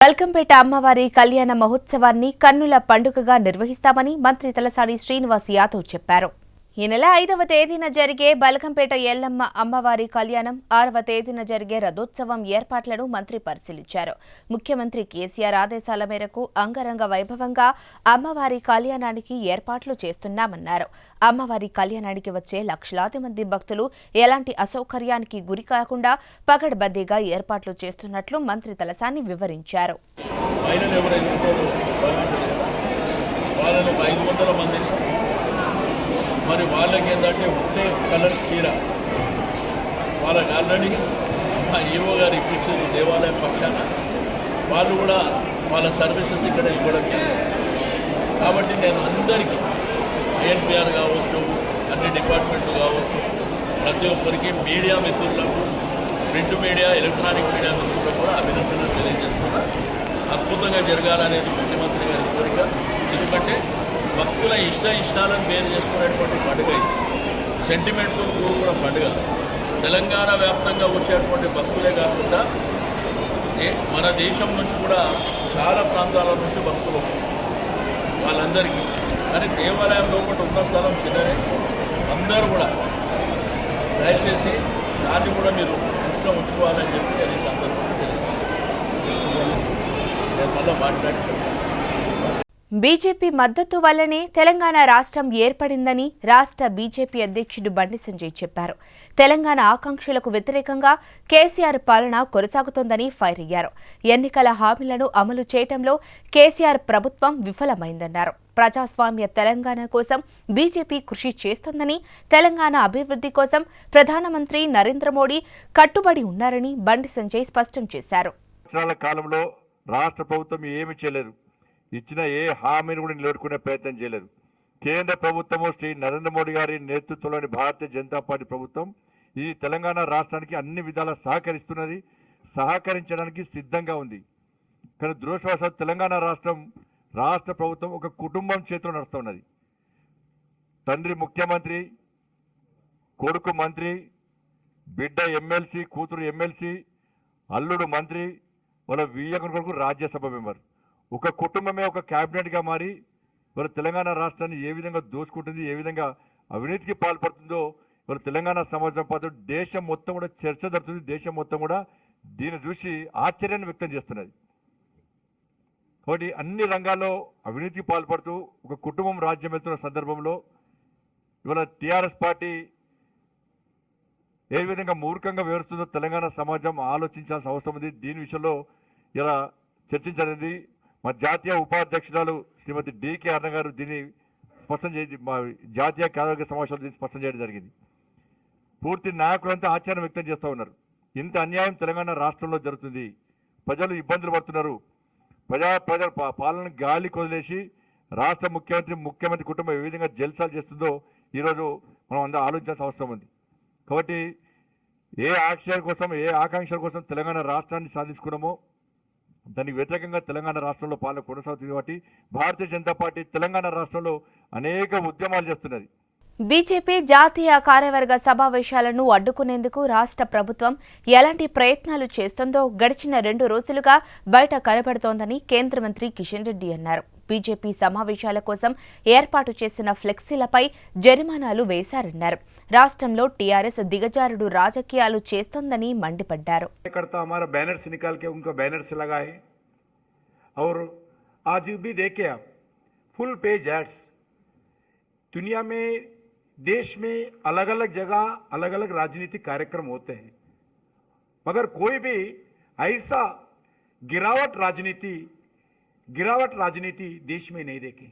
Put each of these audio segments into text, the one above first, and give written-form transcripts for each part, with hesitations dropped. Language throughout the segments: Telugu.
బల్కంపేట అమ్మవారి కళ్యాణ మహోత్సవాన్ని కన్నుల పండుగగా నిర్వహిస్తామని మంత్రి తలసాని శ్రీనివాస్ యాదవ్ చెప్పారు. ఈ నెల 5వ తేదీన జరిగే బల్కంపేట ఎల్లమ్మ అమ్మవారి కళ్యాణం, 6వ తేదీన జరిగే రథోత్సవం ఏర్పాట్లను మంత్రి పరిశీలించారు. ముఖ్యమంత్రి కేసీఆర్ ఆదేశాల మేరకు అంగరంగ వైభవంగా అమ్మవారి కళ్యాణానికి ఏర్పాట్లు చేస్తున్నామన్నారు. అమ్మవారి కళ్యాణానికి వచ్చే లక్షలాది మంది భక్తులు ఎలాంటి అసౌకర్యానికి గురి కాకుండా పకడ్బందీగా ఏర్పాట్లు చేస్తున్నట్లు మంత్రి తలసాని వివరించారు. మరి వాళ్ళకి ఏంటంటే ఉంటే కలర్ చీర వాళ్ళకి ఆల్రెడీ మా ఈవో గారు ఇప్పించారు దేవాలయం పక్షాన. వాళ్ళు కూడా వాళ్ళ సర్వీసెస్ ఇక్కడ ఇవ్వడం కాబట్టి నేను అందరికీ ఐఎన్పిఆర్ కావచ్చు, అన్ని డిపార్ట్మెంట్లు కావచ్చు, ప్రతి ఒక్కరికి మీడియా మిత్రులకు, ప్రింట్ మీడియా, ఎలక్ట్రానిక్ మీడియా మిత్రులకు కూడా అభినందనలు తెలియజేస్తున్నా. అద్భుతంగా జరగాలనేది ముఖ్యమంత్రి గారి కోరిక. ఎందుకంటే భక్తుల ఇష్టాలను వేరు చేసుకునేటువంటి పండుగ ఇది. సెంటిమెంట్తో కూడుకున్న పండుగ. తెలంగాణ వ్యాప్తంగా వచ్చేటువంటి భక్తులే కాకుండా మన దేశం నుంచి కూడా చాలా ప్రాంతాల నుంచి భక్తులు వస్తారు వాళ్ళందరికీ. కానీ దేవాలయం లోపల ఉన్న స్థలం చిన్నదే. అందరూ కూడా దయచేసి దాన్ని కూడా మీరు దృష్టిలో ఉంచుకోవాలని చెప్పి నేను ఈ సందర్భంగా తెలియజేస్తాను. నేను మళ్ళీ మాట్లాడి బీజేపీ మద్దతు వల్లనే తెలంగాణ రాష్ట్రం ఏర్పడిందని రాష్ట్ర బీజేపీ అధ్యక్షుడు బండి సంజయ్ చెప్పారు. తెలంగాణ ఆకాంక్షలకు వ్యతిరేకంగా కేసీఆర్ పాలన కొనసాగుతోందని ఫైర్ అయ్యారు. ఎన్నికల హామీలను అమలు చేయడంలో కేసీఆర్ ప్రభుత్వం విఫలమైందన్నారు. ప్రజాస్వామ్య తెలంగాణ కోసం బీజేపీ కృషి చేస్తోందని, తెలంగాణ అభివృద్ధి కోసం ప్రధానమంత్రి నరేంద్ర మోడీ కట్టుబడి ఉన్నారని బండి సంజయ్ స్పష్టం చేశారు. కాలంలో రాష్ట్ర ప్రభుత్వం ఏమీ చేయలేదు. ఇచ్చిన ఏ హామీని కూడా నిలబెట్టుకునే ప్రయత్నం చేయలేదు. కేంద్ర ప్రభుత్వము శ్రీ నరేంద్ర మోడీ గారి నేతృత్వంలోని భారతీయ జనతా పార్టీ ప్రభుత్వం ఈ తెలంగాణ రాష్ట్రానికి అన్ని విధాలా సహకరిస్తున్నది, సహకరించడానికి సిద్ధంగా ఉంది. కానీ దురదృష్టవశాత్తు తెలంగాణ రాష్ట్ర ప్రభుత్వం ఒక కుటుంబం చేతిలో నడుస్తున్నది. తండ్రి ముఖ్యమంత్రి, కొడుకు మంత్రి, బిడ్డ ఎమ్మెల్సీ, కూతురు ఎమ్మెల్సీ, అల్లుడు మంత్రి, వాళ్ళ వియ్యంకుని కొడుకు రాజ్యసభ మెంబర్. ఒక కుటుంబమే ఒక క్యాబినెట్గా మారి ఇవాళ తెలంగాణ రాష్ట్రాన్ని ఏ విధంగా దోచుకుంటుంది, ఏ విధంగా అవినీతికి పాల్పడుతుందో ఇవాళ తెలంగాణ సమాజం పాటు దేశం మొత్తం కూడా చర్చ జరుగుతుంది. దేశం మొత్తం కూడా దీన్ని చూసి ఆశ్చర్యాన్ని వ్యక్తం చేస్తున్నది. కాబట్టి అన్ని రంగాల్లో అవినీతికి పాల్పడుతూ ఒక కుటుంబం రాజ్యం వెళ్తున్న సందర్భంలో ఇవాళ టీఆర్ఎస్ పార్టీ ఏ విధంగా మూర్ఖంగా వివరిస్తుందో తెలంగాణ సమాజం ఆలోచించాల్సిన అవసరం ఉంది. దీని విషయంలో ఇలా చర్చించాలని మా జాతీయ ఉపాధ్యక్షురాలు శ్రీమతి డికే అన్న గారు దీన్ని స్పష్టం చేసి మా జాతీయ కార్యవర్గ సమావేశాలు దీన్ని స్పష్టం చేయడం జరిగింది. పూర్తి నాయకులంతా ఆశ్చర్యం వ్యక్తం చేస్తూ ఉన్నారు. ఇంత అన్యాయం తెలంగాణ రాష్ట్రంలో జరుగుతుంది, ప్రజలు ఇబ్బందులు పడుతున్నారు, ప్రజల పాలన గాలి కొదిలేసి రాష్ట్ర ముఖ్యమంత్రి కుటుంబం ఏ విధంగా జల్సాలు చేస్తుందో ఈరోజు మనం అందరూ ఆలోచించాల్సిన అవసరం ఉంది. కాబట్టి ఏ ఆకాంక్షల కోసం తెలంగాణ రాష్ట్రాన్ని సాధించుకున్నామో దానికి వ్యతిరేకంగా తెలంగాణ రాష్ట్రంలో పాలన కొనసాగుతుంది. కాబట్టి భారతీయ జనతా పార్టీ తెలంగాణ రాష్ట్రంలో అనేక ఉద్యమాలు చేస్తున్నది. బీజేపీ జాతీయ కార్యవర్గ సమావేశాలను అడ్డుకునేందుకు రాష్ట్ర ప్రభుత్వం ఎలాంటి ప్రయత్నాలు చేస్తుందో గడిచిన 2 రోజులుగా బయట కనబడుతోందని కేంద్ర మంత్రి కిషన్ రెడ్డి అన్నారు. బీజేపీ సమావేశాల కోసం ఏర్పాటు చేసిన ఫ్లెక్సీలపై జరిమానాలు వేశారన్నారు. రాష్ట్రంలో టీఆర్ఎస్ దిగజారుడు రాజకీయాలు చేస్తోందని మండిపడ్డారు. देश में अलग अलग जगह अलग अलग राजनीतिक कार्यक्रम होते हैं, मगर कोई भी ऐसा गिरावट राजनीति देश में नहीं देखे.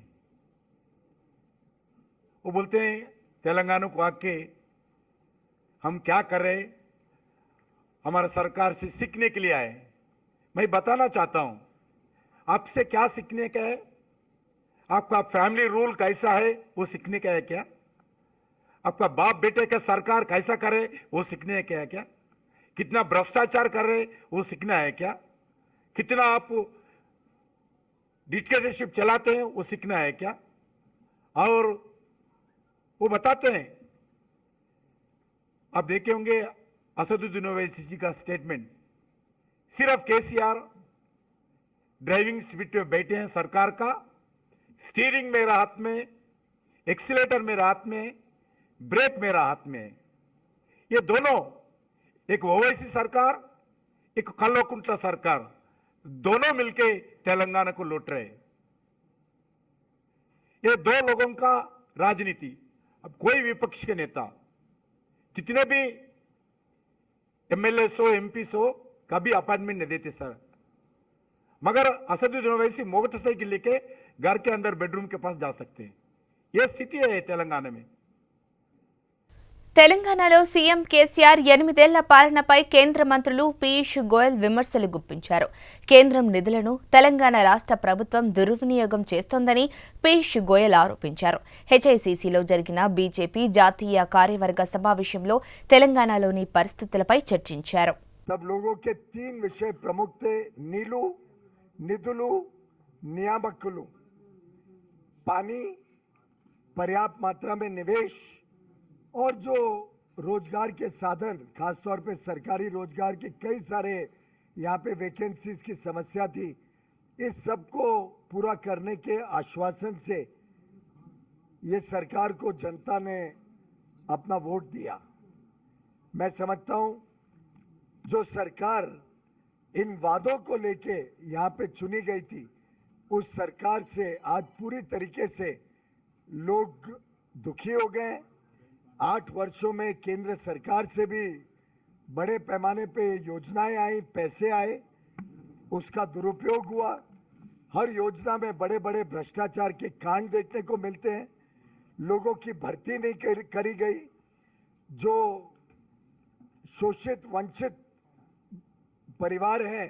वो बोलते हैं तेलंगाना को आके हम क्या कर रहे, हमारा सरकार से सीखने के लिए आए. मैं बताना चाहता हूं आपसे क्या सीखने का है. आपका फैमिली रूल कैसा है वो सीखने का है क्या? आपका बाप बेटे का सरकार कैसा करे वो सीखने का है क्या? कितना भ्रष्टाचार कर रहे वो सीखना है क्या? कितना आप डिक्टेटरशिप चलाते हैं वो सीखना है क्या? और वो बताते हैं, आप देखे होंगे असदुद्दीन ओवैसी जी का स्टेटमेंट, सिर्फ केसीआर ड्राइविंग सीट पे बैठे हैं सरकार का, स्टीयरिंग मेरा हाथ में, एक्सीलेटर मेरा हाथ में, ब्रेक मेरा हाथ में। ये दोनों, एक ओवैसी सरकार, एक कल्वकुंट्ला सरकार, दोनों मिलके तेलंगाना को लूट रहे हैं। ये दो लोगों का राजनीति। अब कोई विपक्ष के नेता कितने भी एमएलए हो, एमपी हो, कभी अपॉइंटमेंट नहीं देते सर, मगर असदुद्दीन ओवैसी मोटरसाइकिल लेके घर के अंदर बेडरूम के पास जा सकते हैं। यह स्थिति है तेलंगाना में। తెలంగాణలో సీఎం కేసీఆర్ 8 ఏళ్ల పాలనపై కేంద్ర మంత్రులు పీయూష్ గోయల్ విమర్శలు గుప్పించారు. కేంద్రం నిధులను తెలంగాణ రాష్ట్ర ప్రభుత్వం దుర్వినియోగం చేస్తోందని పీయూష్ గోయల్ ఆరోపించారు. హెచ్ఐసిసిలో జరిగిన బీజేపీ జాతీయ కార్యవర్గ సమావేశంలో తెలంగాణలోని పరిస్థితులపై చర్చించారు. सब लोगों के 3 विषय प्रमुख थे: नीलू, निधुलू, नियामकुलू। पानी, पर्याप्त मात्रा में निवेश और जो रोजगार के साधन, खासतौर पे सरकारी रोजगार के कई सारे यहाँ पे वैकेंसीज की समस्या थी, इस सब को पूरा करने के आश्वासन से ये सरकार को जनता ने अपना वोट दिया। मैं समझता हूं जो सरकार इन वादों को लेके यहाँ पे चुनी गई थी, उस सरकार से आज पूरी तरीके से लोग दुखी हो गए। 8 वर्षों में केंद्र सरकार से भी बड़े पैमाने पे योजनाएं आई, पैसे आए, उसका दुरुपयोग हुआ। हर योजना में बड़े बड़े भ्रष्टाचार के कांड देखने को मिलते हैं। लोगों की भर्ती नहीं करी गई। जो शोषित वंचित परिवार हैं,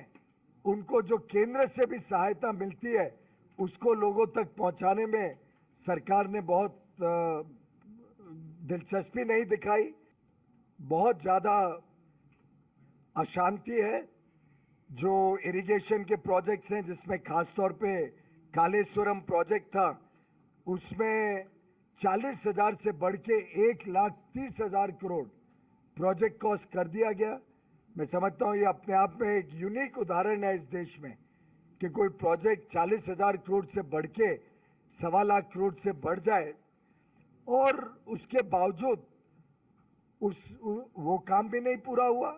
उनको जो केंद्र से भी सहायता मिलती है, उसको लोगों तक पहुंचाने में सरकार ने बहुत दिलचस्पी नहीं दिखाई। बहुत ज्यादा अशांति है। जो इरिगेशन के प्रोजेक्ट्स हैं, जिसमें खासतौर पे कालेश्वरम प्रोजेक्ट था, उसमें 40,000 से बढ़ के 1,30,000 करोड़ प्रोजेक्ट कॉस्ट कर दिया गया। मैं समझता हूं ये अपने आप में एक यूनिक उदाहरण है इस देश में कि कोई प्रोजेक्ट 40,000 करोड़ से बढ़ के 1.25 लाख करोड़ से बढ़ जाए और उसके बावजूद वो काम भी नहीं पूरा हुआ।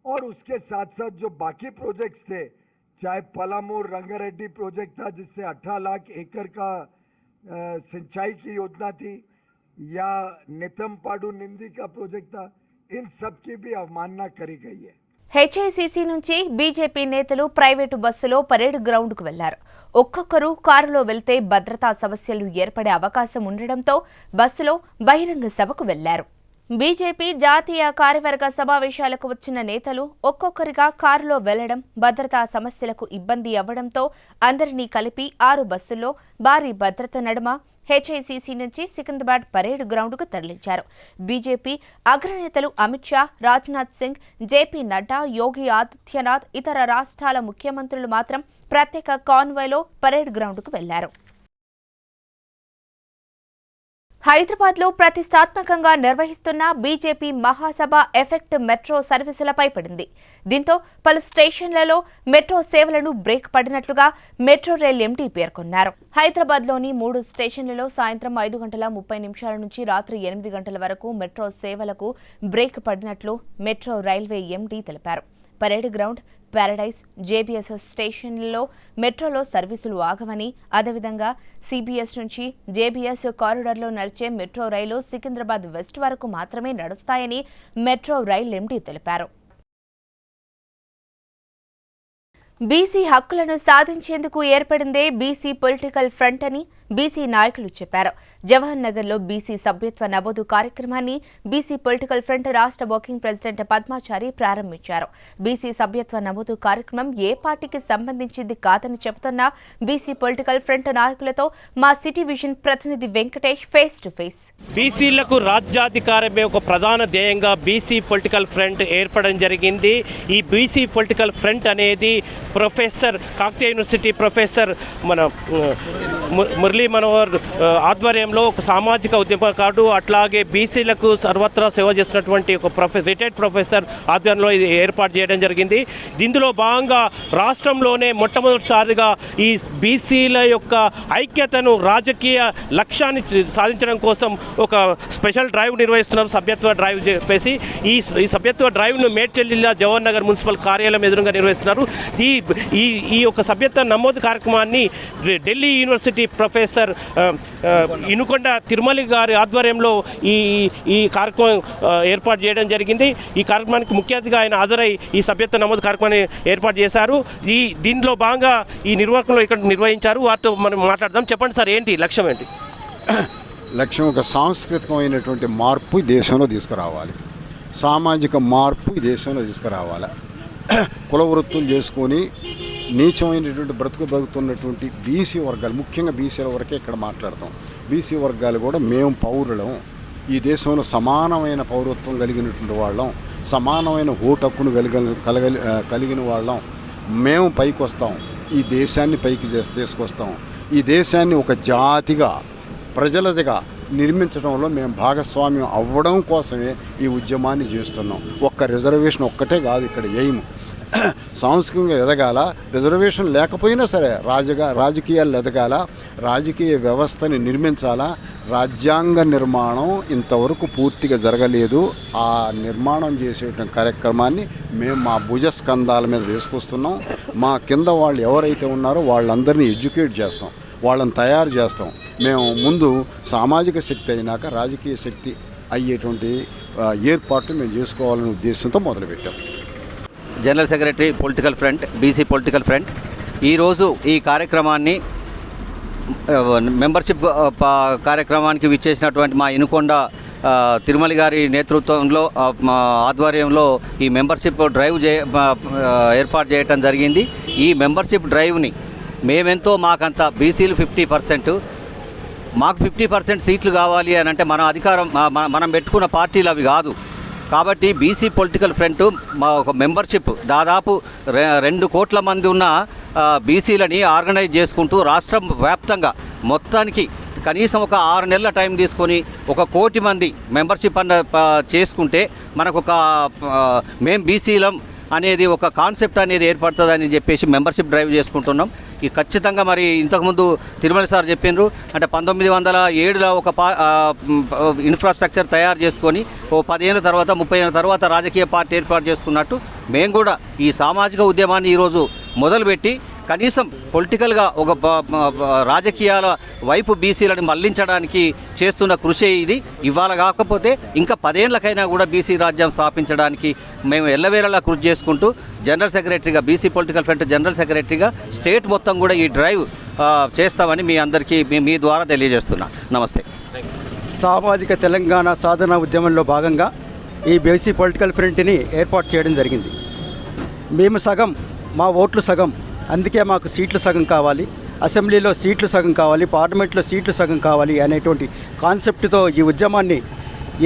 और उसके साथ साथ जो बाकी प्रोजेक्ट्स थे, चाहे पलामू रंगारेड्डी प्रोजेक्ट था जिससे 18 लाख एकड़ का सिंचाई की योजना थी, या नितंपाडु निंदी का प्रोजेक्ट था, इन सब की भी अवमानना करी गई है। హెచ్ఐసిసి నుంచి బీజేపీ నేతలు ప్రైవేటు బస్సులో పరేడ్ గ్రౌండ్కు వెళ్లారు. ఒక్కొక్కరు కారులో వెళ్తే భద్రతా సమస్యలు ఏర్పడే అవకాశం ఉండడంతో బస్సులో బహిరంగ సభకు వెళ్లారు. బీజేపీ జాతీయ కార్యవర్గ సమావేశాలకు వచ్చిన నేతలు ఒక్కొక్కరిగా కారులో వెళ్లడం భద్రతా సమస్యలకు ఇబ్బంది అవ్వడంతో అందరినీ కలిపి 6 బస్సుల్లో భారీ భద్రత నడుమ హెచ్ఐసిసి నుంచి సికింద్రాబాద్ పరేడ్ గ్రౌండ్కు తరలించారు. బీజేపీ అగ్రనేతలు అమిత్ షా, రాజ్నాథ్ సింగ్, జేపీ నడ్డా, యోగి ఆదిత్యనాథ్, ఇతర రాష్ట్రాల ముఖ్యమంత్రులు మాత్రం ప్రత్యేక కాన్వాయ్లో పరేడ్ గ్రౌండ్కు వెళ్లారు. హైదరాబాద్లో ప్రతిష్టాత్మకంగా నిర్వహిస్తున్న బీజేపీ మహాసభ ఎఫెక్ట్ మెట్రో సర్వీసులపై పడింది. దీంతో పలు స్టేషన్లలో మెట్రో సేవలను బ్రేక్ పడినట్లుగా మెట్రో రైల్ ఎండీ పేర్కొన్నారు. హైదరాబాద్లోని 3 స్టేషన్లలో సాయంత్రం 5:30 నుంచి రాత్రి 8 గంటల వరకు మెట్రో సేవలకు బ్రేక్ పడినట్లు మెట్రో రైల్వే ఎండీ తెలిపారు. పరేడ్ గ్రౌండ్, ప్యారడైజ్, జేబీఎస్ స్టేషన్లలో మెట్రోలో సర్వీసులు ఆగవని, అదేవిధంగా సిబిఎస్ నుంచి జేబీఎస్ కారిడార్లో నడిచే మెట్రో రైలు సికింద్రాబాద్ వెస్ట్ వరకు మాత్రమే నడుస్తాయని మెట్రో రైల్ ఎండీ తెలిపారు. బీసీ హక్కులను సాధించేందుకు ఏర్పడిందే బీసీ పొలిటికల్ ఫ్రంట్ అని బీసీ నాయకులు చెప్పారు. జవహర్ నగర్లో బీసీ సభ్యత్వ నమోదు కార్యక్రమాన్ని బీసీ పొలిటికల్ ఫ్రంట్ రాష్ట్ర వర్కింగ్ ప్రెసిడెంట్ పద్మాచారి ప్రారంభించారు. బీసీ సభ్యత్వ నమోదు కార్యక్రమం ఏ పార్టీకి సంబంధించింది కాదని చెబుతున్న బీసీ పొలిటికల్ ఫ్రంట్ నాయకులతో మా సిటీ విజన్ ప్రతినిధి వెంకటేష్ ఫేస్ టు ఫేస్. బీసీలకు రాజ్యాధికారమే ఒక ప్రధాన ధ్యేయంగా బీసీ పొలిటికల్ ఫ్రంట్ ఏర్పడడం జరిగింది. ఈ బీసీ పొలిటికల్ ఫ్రంట్ అనేది ప్రొఫెసర్ కాకతీయ యూనివర్సిటీ ప్రొఫెసర్ మన మురళీ మురళీ మనోహర్ ఆధ్వర్యంలో ఒక సామాజిక ఉద్యమకారుడు, అట్లాగే బీసీలకు సర్వత్రా సేవ చేస్తున్నటువంటి ఒక రిటైర్డ్ ప్రొఫెసర్ ఆధ్వర్యంలో ఇది ఏర్పాటు చేయడం జరిగింది. ఇందులో భాగంగా రాష్ట్రంలోనే మొట్టమొదటిసారిగా ఈ బీసీల యొక్క ఐక్యతను, రాజకీయ లక్ష్యాన్ని సాధించడం కోసం ఒక స్పెషల్ డ్రైవ్ నిర్వహిస్తున్నారు, సభ్యత్వ డ్రైవ్ చెప్పేసి. ఈ సభ్యత్వ డ్రైవ్ను మేడ్చల్ జిల్లా జవహర్ నగర్ మున్సిపల్ కార్యాలయం ఎదురుగా నిర్వహిస్తున్నారు. ఈ యొక్క సభ్యత్వ నమోదు కార్యక్రమాన్ని ఢిల్లీ యూనివర్సిటీ ప్రొఫెసర్ ఇనుకొండ తిరుమలి గారి ఆధ్వర్యంలో ఈ కార్యక్రమం ఏర్పాటు చేయడం జరిగింది. ఈ కార్యక్రమానికి ముఖ్య అతిథిగా ఆయన హాజరై ఈ సభ్యత్వ నమోదు కార్యక్రమాన్ని ఏర్పాటు చేశారు. దీనిలో భాగంగా ఈ నిర్వాహకులు ఇక్కడ నిర్వహించారు. వారితో మనం మాట్లాడదాం. చెప్పండి సార్, ఏంటి లక్ష్యం ఏంటి? లక్ష్యం ఒక సాంస్కృతికమైనటువంటి మార్పు ఈ దేశంలో తీసుకురావాలి, సామాజిక మార్పు ఈ దేశంలో తీసుకురావాలి. కుల వృత్తులు చేసుకొని నీచమైనటువంటి బ్రతుకుతున్నటువంటి బీసీ వర్గాలు, ముఖ్యంగా బీసీల వరకే ఇక్కడ మాట్లాడతాం. బీసీ వర్గాలు కూడా మేము పౌరులం, ఈ దేశంలో సమానమైన పౌరత్వం కలిగినటువంటి వాళ్ళం, సమానమైన ఓటు హక్కును కలిగిన వాళ్ళం. మేము పైకి వస్తాం, ఈ దేశాన్ని పైకి తీసుకొస్తాం. ఈ దేశాన్ని ఒక జాతిగా, ప్రజలదిగా నిర్మించడంలో మేము భాగస్వామ్యం అవ్వడం కోసమే ఈ ఉద్యమాన్ని చేస్తున్నాం. ఒక్క రిజర్వేషన్ ఒక్కటే కాదు ఇక్కడ ఎయిమ్. సాంస్కృతికంగా ఎదగాల, రిజర్వేషన్ లేకపోయినా సరే రాజకీయాలు ఎదగాల, రాజకీయ వ్యవస్థని నిర్మించాలా. రాజ్యాంగ నిర్మాణం ఇంతవరకు పూర్తిగా జరగలేదు. ఆ నిర్మాణం చేసేటువంటి కార్యక్రమాన్ని మేము మా భుజస్కంధాల మీద వేసుకొస్తున్నాం. మా కింద వాళ్ళు ఎవరైతే ఉన్నారో వాళ్ళందరినీ ఎడ్యుకేట్ చేస్తాం, వాళ్ళని తయారు చేస్తాం. మేము ముందు సామాజిక శక్తి అయినాక రాజకీయ శక్తి అయ్యేటువంటి ఏర్పాట్లు మేము చేసుకోవాలనే ఉద్దేశంతో మొదలుపెట్టాం. General secretary political front, BC political front ఈరోజు ఈ కార్యక్రమాన్ని మెంబర్షిప్ కార్యక్రమానికి విచ్చేసినటువంటి మా ఇనుకొండ తిరుమలి గారి నేతృత్వంలో ఆధ్వర్యంలో ఈ మెంబర్షిప్ డ్రైవ్ ఏర్పాటు చేయడం జరిగింది. ఈ మెంబర్షిప్ డ్రైవ్ని మేమెంతో మాకంత బీసీలు 50%, మాకు 50% సీట్లు కావాలి అని అంటే మన అధికారం మనం పెట్టుకున్న పార్టీలు అవి కాదు. కాబట్టి బీసీ పొలిటికల్ ఫ్రంట్ మా ఒక మెంబర్షిప్ దాదాపు 2 కోట్ల మంది ఉన్న బీసీలని ఆర్గనైజ్ చేసుకుంటూ రాష్ట్రం వ్యాప్తంగా మొత్తానికి కనీసం ఒక 6 నెలల టైం తీసుకొని 1 కోటి మంది మెంబర్షిప్ చేసుకుంటే మనకు ఒక మేం బీసీలం అనేది ఒక కాన్సెప్ట్ అనేది ఏర్పడుతుందని చెప్పేసి మెంబర్షిప్ డ్రైవ్ చేసుకుంటున్నాం. ఈ ఖచ్చితంగా మరి ఇంతకుముందు తిరుమల సార్ చెప్పిండ్రు అంటే 1907లో ఒక ఇన్ఫ్రాస్ట్రక్చర్ తయారు చేసుకొని 10 ఏళ్ళ తర్వాత 30 ఏళ్ళ తర్వాత రాజకీయ పార్టీ ఏర్పాటు చేసుకున్నట్టు మేము కూడా ఈ సామాజిక ఉద్యమాన్ని ఈరోజు మొదలుపెట్టి కనీసం పొలిటికల్గా ఒక రాజకీయాల వైపు బీసీలను మళ్లించడానికి చేస్తున్న కృషి ఇది. ఇవాళ కాకపోతే ఇంకా 10 ఏళ్ళకైనా కూడా బీసీ రాజ్యం స్థాపించడానికి మేము ఎల్లవేళలా కృషి చేసుకుంటూ జనరల్ సెక్రటరీగా, బీసీ పొలిటికల్ ఫ్రంట్ జనరల్ సెక్రటరీగా స్టేట్ మొత్తం కూడా ఈ డ్రైవ్ చేస్తామని మీ అందరికీ మీ ద్వారా తెలియజేస్తున్నా. నమస్తే. సామాజిక తెలంగాణ సాధన ఉద్యమంలో భాగంగా ఈ బీసీ పొలిటికల్ ఫ్రంట్ని ఏర్పాటు చేయడం జరిగింది. మేము సగం, మా ఓట్లు సగం, అందుకే మాకు సీట్లు సగం కావాలి, అసెంబ్లీలో సీట్లు సగం కావాలి, పార్లమెంట్లో సీట్లు సగం కావాలి అనేటువంటి కాన్సెప్ట్తో ఈ ఉద్యమాన్ని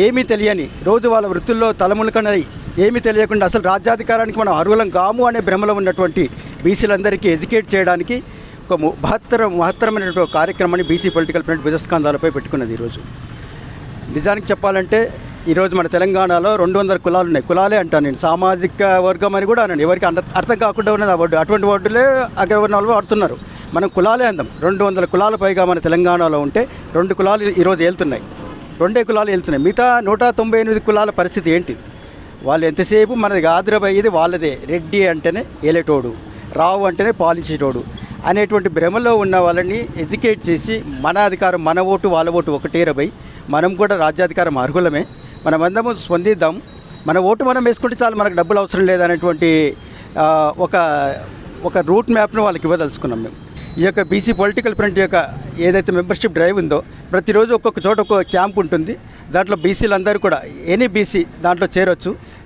ఏమీ తెలియని, రోజు వాళ్ళ వృత్తుల్లో తలములకనై ఏమీ తెలియకుండా అసలు రాజ్యాధికారానికి మనం అర్హులం కాము అనే భ్రమలో ఉన్నటువంటి బీసీలందరికీ ఎడ్యుకేట్ చేయడానికి ఒక మహత్తరమైనటువంటి కార్యక్రమాన్ని బీసీ పొలిటికల్ ఫ్రంట్ భుజస్కంధాలపై పెట్టుకున్నది. ఈరోజు నిజానికి చెప్పాలంటే ఈరోజు మన తెలంగాణలో 200 కులాలు ఉన్నాయి. కులాలే అంటాను నేను, సామాజిక వర్గం అని కూడా అనండి, ఎవరికి అర్థం కాకుండా ఉన్నది ఆ వర్డు. అటువంటి వర్డులే అగ్రవర్ణాలు ఆడుతున్నారు. మనం కులాలే అందాం. 200 కులాల పైగా మన తెలంగాణలో ఉంటే 2 కులాలు ఈరోజు వెళ్తున్నాయి, 2 కులాలు వెళ్తున్నాయి. మిగతా 198 కులాల పరిస్థితి ఏంటి? వాళ్ళు ఎంతసేపు మనది ఆదరపోయేది వాళ్ళదే. రెడ్డి అంటేనే ఏలేటోడు, రావు అంటేనే పాలించేటోడు అనేటువంటి భ్రమలో ఉన్న వాళ్ళని ఎడ్యుకేట్ చేసి మన అధికారం, మన ఓటు వాళ్ళ ఓటు ఒకటేరబై మనం కూడా రాజ్యాధికారం అర్హులమే, మనమందరము స్పందిద్దాం, మన ఓటు మనం వేసుకుంటే చాలు, మనకు డబ్బులు అవసరం లేదనేటువంటి ఒక రూట్ మ్యాప్ను వాళ్ళకి ఇవ్వదలుచుకున్నాం మేము. ఈ యొక్క బీసీ పొలిటికల్ ఫ్రంట్ యొక్క ఏదైతే మెంబర్షిప్ డ్రైవ్ ఉందో ప్రతిరోజు ఒక్కొక్క చోట ఒక్కొక్క క్యాంప్ ఉంటుంది. దాంట్లో బీసీలు అందరూ కూడా ఎనీ బీసీ దాంట్లో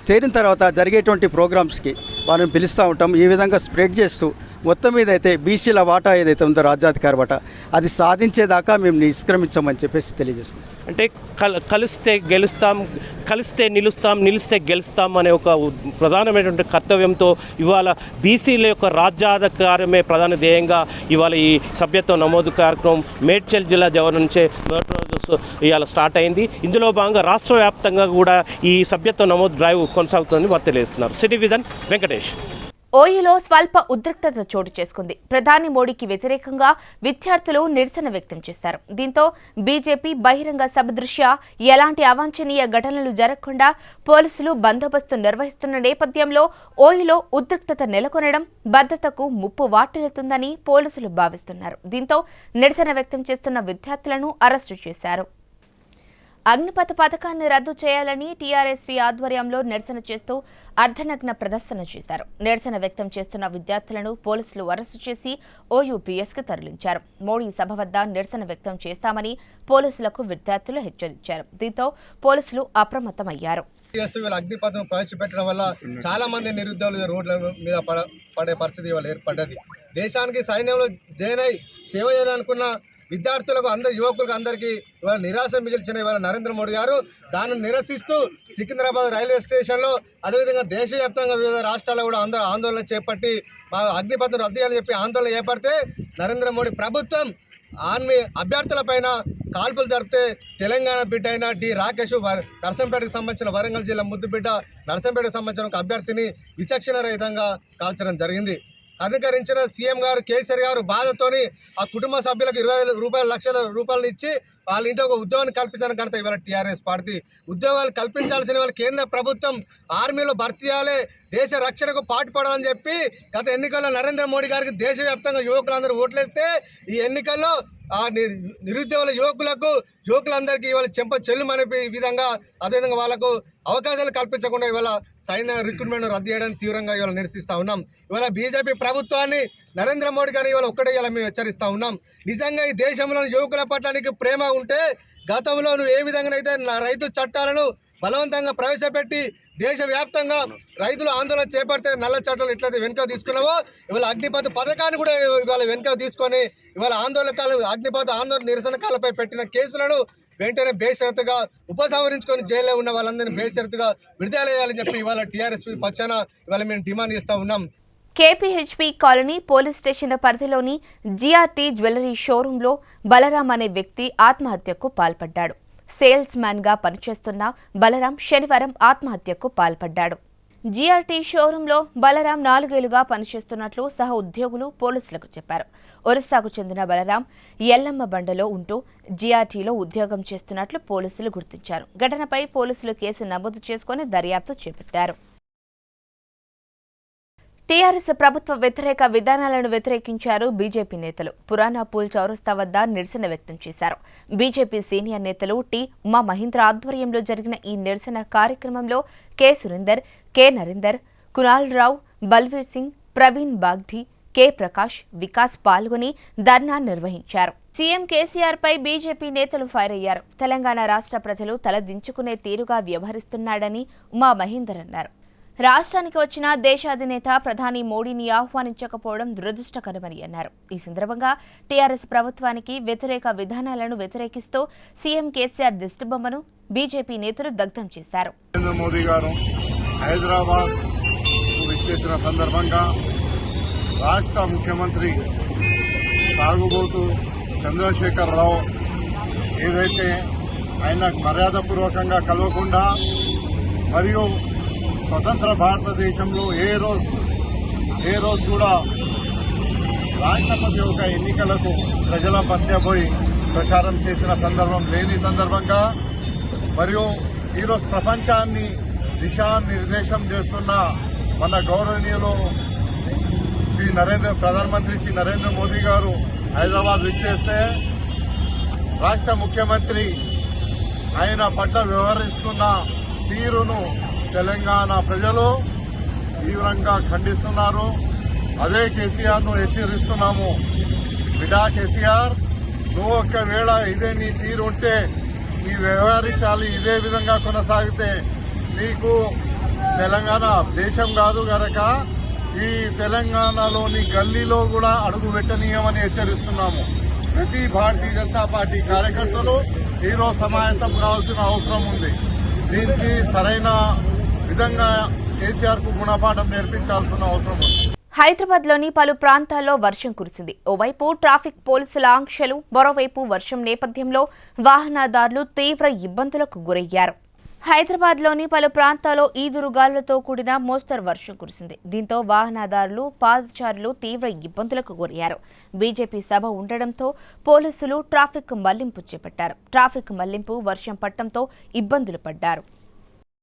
చేరిన తర్వాత జరిగేటువంటి ప్రోగ్రామ్స్కి వాళ్ళని పిలుస్తూ ఉంటాం. ఈ విధంగా స్ప్రెడ్ చేస్తూ మొత్తం మీద అయితే బీసీల వాటా ఏదైతే ఉందో రాజ్యాధికార వాటా అది సాధించేదాకా మేము నిష్క్రమించామని చెప్పేసి తెలియజేసుకుంటాం. అంటే కలిస్తే గెలుస్తాం, కలిస్తే నిలుస్తాం, నిలిస్తే గెలుస్తాం అనే ఒక ప్రధానమైనటువంటి కర్తవ్యంతో ఇవాళ బీసీల యొక్క రాజ్యాధికారమే ప్రధాన ధ్యేయంగా ఇవాళ ఈ సభ్యత్వ నమోదు కార్యక్రమం మేడ్చల్ జిల్లా జవహర్ నుంచే మొదటి రోజు ఇవాళ స్టార్ట్ అయింది. ఇందులో భాగంగా రాష్ట్ర వ్యాప్తంగా కూడా ఈ సభ్యత్వ నమోదు డ్రైవ్ కొనసాగుతుందని వారు తెలియజేస్తున్నారు. City vision Venkatesh. ఓయూలో స్వల్ప ఉద్రిక్తత చోటు చేసుకుంది. ప్రధాని మోడీకి వ్యతిరేకంగా విద్యార్థులు నిరసన వ్యక్తం చేశారు. దీంతో బీజేపీ బహిరంగ సభ దృష్ట్యా ఎలాంటి అవాంఛనీయ ఘటనలు జరగకుండా పోలీసులు బందోబస్తు నిర్వహిస్తున్న నేపథ్యంలో ఓయూలో ఉద్రిక్తత నెలకొనడం భద్రతకు ముప్పు వాటిల్లుతుందని పోలీసులు భావిస్తున్నారు. దీంతో నిరసన వ్యక్తం చేస్తున్న విద్యార్థులను అరెస్టు చేశారు. అగ్నిపథ పథకాన్ని రద్దు చేయాలని టీఆర్ఎస్వి ఆధ్వర్యంలో నిరసన చేస్తూ అర్ధనగ్న ప్రదర్శన చేశారు. నిరసన వ్యక్తం చేస్తున్న విద్యార్థులను పోలీసులు అరెస్టు చేసి ఓయూపీఎస్కి తరలించారు. మోడీ సభ వద్ద నిరసన వ్యక్తం చేస్తామని పోలీసులకు విద్యార్థులు హెచ్చరించారు. దీంతో పోలీసులు అప్రమత్తమయ్యారు. అగ్నిపథం ప్రవేశపెట్టడం వల్ల చాలా మంది నిరుద్యోగులు రోడ్ల మీద పడే పరిస్థితి ఇవాళ ఏర్పడ్డది. దేశానికి సైన్యంలో జాయిన్ అయి సేవ చేయాలనుకున్న విద్యార్థులకు యువకులకు అందరికీ ఇవాళ నిరాశ మిగిల్చిన ఇవాళ నరేంద్ర మోడీ గారు దాన్ని నిరసిస్తూ సికింద్రాబాద్ రైల్వే స్టేషన్లో అదేవిధంగా దేశవ్యాప్తంగా వివిధ రాష్ట్రాల్లో కూడా అందరూ ఆందోళన చేపట్టి అగ్నిపథం రద్దు చేయాలని చెప్పి ఆందోళన చేపడితే నరేంద్ర మోడీ ప్రభుత్వం ఆర్మీ అభ్యర్థులపైన కాల్పులు జరిపితే తెలంగాణ బిడ్డ అయిన డి రాకేష్ నర్సంపేటకు సంబంధించిన వరంగల్ జిల్లా ముద్దుబిడ్డ నర్సంపేటకు సంబంధించిన ఒక అభ్యర్థిని విచక్షణ రహితంగా కాల్చడం జరిగింది. కనుకరించిన సీఎం గారు కేసీఆర్ గారు బాధతోని ఆ కుటుంబ సభ్యులకు 20 లక్షల రూపాయలు ఇచ్చి వాళ్ళ ఇంటి ఒక ఉద్యోగాన్ని కల్పించాలని కనుక ఇవాళ టీఆర్ఎస్ పార్టీ ఉద్యోగాలు కల్పించాల్సిన వాళ్ళ కేంద్ర ప్రభుత్వం ఆర్మీలో భర్తీ చేయాలి, దేశ రక్షణకు పాటుపడాలని చెప్పి గత ఎన్నికల్లో నరేంద్ర మోడీ గారికి దేశవ్యాప్తంగా యువకులందరూ ఓట్లేస్తే ఈ ఎన్నికల్లో ఆ నిరుద్యోగుల యువకులందరికీ ఇవాళ చెంప చెల్లుమనే విధంగా అదేవిధంగా వాళ్ళకు అవకాశాలు కల్పించకుండా ఇవాళ సైన్య రిక్రూట్మెంట్ రద్దు చేయడానికి తీవ్రంగా ఇవాళ నిరసిస్తూ ఉన్నాం. ఇవాళ బీజేపీ ప్రభుత్వాన్ని నరేంద్ర మోడీ గారిని ఇవాళ ఒక్కడే ఇలా మేము హెచ్చరిస్తూ ఉన్నాం. నిజంగా ఈ దేశంలోని యువకుల పట్ల నీకు ప్రేమ ఉంటే గతంలో నువ్వు ఏ విధంగానైతే రైతు చట్టాలను బలవంతంగా ప్రవేశపెట్టి దేశవ్యాప్తంగా రైతులు ఆందోళన చేపడితే నల్ల చట్టాలు ఎట్లయితే వెనుక తీసుకున్నావో ఇవాళ అగ్నిపథ పథకాన్ని కూడా ఇవాళ వెనుక తీసుకొని ఇవాళ అగ్నిపథ ఆందోళన నిరసనకాలపై పెట్టిన కేసులను వెంటనే బేషరతుగా ఉపసంహరించుకొని జైల్లో ఉన్న వాళ్ళందరినీ బేషరతుగా విడుదల చేయాలని చెప్పి ఇవాళ టీఆర్ఎస్ పక్షాన ఇవాళ మేము డిమాండ్ చేస్తూ ఉన్నాం. కేపీహెచ్పీ కాలనీ పోలీస్ స్టేషన్ పరిధిలోని జీఆర్టీ జ్యువెలరీ షోరూంలో బలరాం అనే వ్యక్తి ఆత్మహత్యకు పాల్పడ్డాడు. సేల్స్ మ్యాన్ గా పనిచేస్తున్న బలరాం శనివారం ఆత్మహత్యకు పాల్పడ్డాడు. జీఆర్టీ షోరూంలో బలరాం 4 ఏళ్లుగా పనిచేస్తున్నట్లు సహ ఉద్యోగులు పోలీసులకు చెప్పారు. ఒరిస్సాకు చెందిన బలరాం ఎల్లమ్మ బండలో ఉంటూ జీఆర్టీలో ఉద్యోగం చేస్తున్నట్లు పోలీసులు గుర్తించారు. ఘటనపై పోలీసులు కేసు నమోదు చేసుకుని దర్యాప్తు చేపట్టారు. టీఆర్ఎస్ ప్రభుత్వ వ్యతిరేక విధానాలను వ్యతిరేకించారు బీజేపీ నేతలు. పురాణాపూల్ చౌరస్తా వద్ద నిరసన వ్యక్తం చేశారు. బీజేపీ సీనియర్ నేతలు ఉమా మహేంద్ర ఆధ్వర్యంలో జరిగిన ఈ నిరసన కార్యక్రమంలో కె సురేందర్, కె నరేందర్, కునాల్ రావు, బల్వీర్ సింగ్, ప్రవీణ్ బాగ్ధి, కె ప్రకాష్, వికాస్ పాల్గొని ధర్నా నిర్వహించారు. సీఎం కేసీఆర్ పై బీజేపీ నేతలు ఫైర్ అయ్యారు. తెలంగాణ రాష్ట్ర ప్రజలు తలదించుకునే తీరుగా వ్యవహరిస్తున్నాడని ఉమా మహేందర్ అన్నారు. రాష్ట్రానికి వచ్చిన దేశాధినేత ప్రధాని మోడీని ఆహ్వానించకపోవడం దురదృష్టకరమని అన్నారు. ఈ సందర్భంగా టీఆర్ఎస్ ప్రభుత్వానికి వ్యతిరేక విధానాలను వ్యతిరేకిస్తూ సీఎం కేసీఆర్ దిష్టిబొమ్మను బీజేపీ నేతలు దగ్ధం చేశారు. నరేంద్ర మోదీ గారు హైదరాబాద్ విచ్చేసిన సందర్భంగా రాష్ట్ర ముఖ్యమంత్రి తాగుబోతు చంద్రశేఖర్ రావు ఏదైతే ఆయన మర్యాదపూర్వకంగా కలవకుండా మరియు స్వతంత్ర భారతదేశంలో ఏ రోజు కూడా రాష్ట్రపతి ఒక ఎన్నికలకు ప్రజల మధ్య పోయి ప్రచారం చేసిన సందర్భం లేని సందర్భంగా మరియు ఈరోజు ప్రపంచాన్ని దిశానిర్దేశం చేస్తున్న మన గౌరవనీయులు ప్రధానమంత్రి శ్రీ నరేంద్ర మోదీ గారు హైదరాబాద్ విచ్చేస్తే రాష్ట్ర ముఖ్యమంత్రి ఆయన పట్ల వ్యవహరిస్తున్న తీరును తెలంగాణ ప్రజలు తీవ్రంగా ఖండిస్తున్నారు. అదే కేసీఆర్ను హెచ్చరిస్తున్నాము. బిడ్డా కేసీఆర్, నువ్వు ఒక్కవేళ ఇదే నీ తీరు ఉంటే నీ వ్యవహరించాలి. ఇదే విధంగా కొనసాగితే నీకు తెలంగాణ దేశం కాదు గనక ఈ తెలంగాణలోని గల్లీలో కూడా అడుగు పెట్టనీయమని హెచ్చరిస్తున్నాము. ప్రతి భారతీయ జనతా పార్టీ కార్యకర్తలు ఈరోజు సమాయత్తం కావాల్సిన అవసరం ఉంది. దీనికి సరైన విధంగా కేసీఆర్ కు గుణపాఠం నేర్పించాల్సిన అవసరం ఉంది. హైదరాబాద్లోని పలు ప్రాంతాల్లో వర్షం కురిసింది. ఓవైపు ట్రాఫిక్ పోలీసుల ఆంక్షలు, మరోవైపు వర్షం నేపథ్యంలో వాహనదారులు తీవ్ర ఇబ్బందులకు గురయ్యారు. హైదరాబాద్లోని పలు ప్రాంతాల్లో ఈదురుగాలులతో కూడిన మోస్తరు వర్షం కురిసింది. దీంతో వాహనదారులు, పాదచారులు తీవ్ర ఇబ్బందులకు గురయ్యారు. బీజేపీ సభ ఉండడంతో పోలీసులు ట్రాఫిక్ మళ్లింపు చేపట్టారు. ట్రాఫిక్ మళ్లింపు వర్షం పట్టడంతో ఇబ్బందులు పడ్డారు.